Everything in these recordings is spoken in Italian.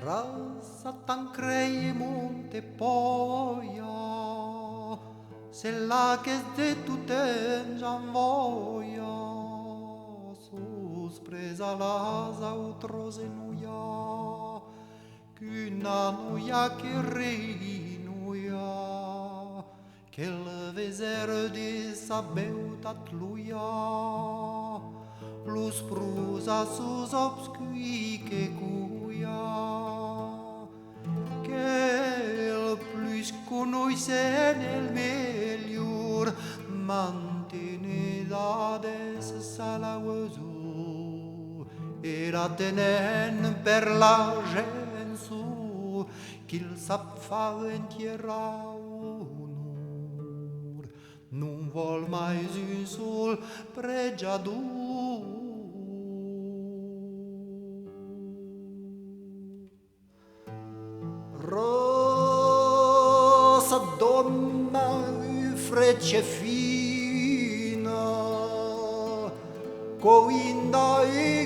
Rasa Tancrei e Montepoia, c'est là qu'est de tout envoia, sus presa l'asa outrose nuia, qu'una nuia che rinuia, che le veser de sa beutat luia, plus prusa sus obscui che quel plus conoise nel melior mantenedades salaueso era tenen per la gen su qu'il sap fa en tierra onor non vol mais un sol pregiadur. Rosa donna frecce fina, coinda e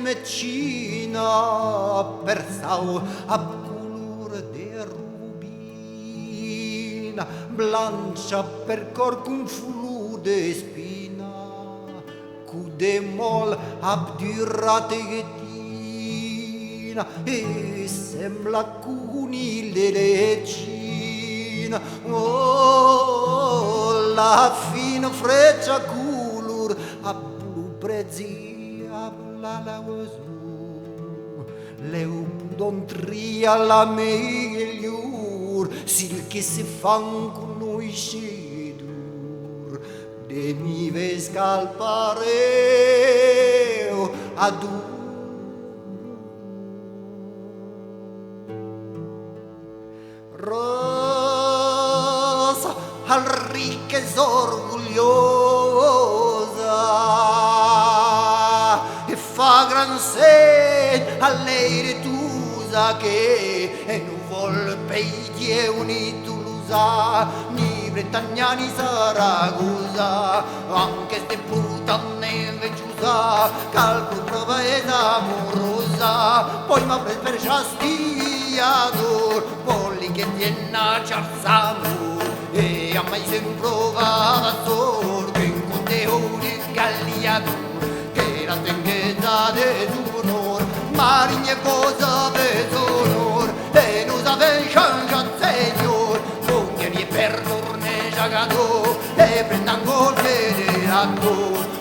mecina, persau a color de rubina, blancia per cor con flu de spina, cu de mol abdurate e sembra cunile leccina, oh, la fino freccia color a blu prezia la lauesu, leu pudontria la meglior, sil che si fan con noi scedur, de mi ves calpareo ad Rosa al ricchezza orgogliosa e fa gran sen a lei retusa che e non vuol peiti unì Tulusa ni Bretagnani Saragosa anche ste puttane vecchiusa calcolo prova ed amorosa poi ma per giastiador polli che tienna ciarzamo e a mai sempre provava sordo in conteori galliador che era tenghezza de d'onor marigne cosa de sonor e nos ave changiat señor con che vi per torne giagato e prendan gol federato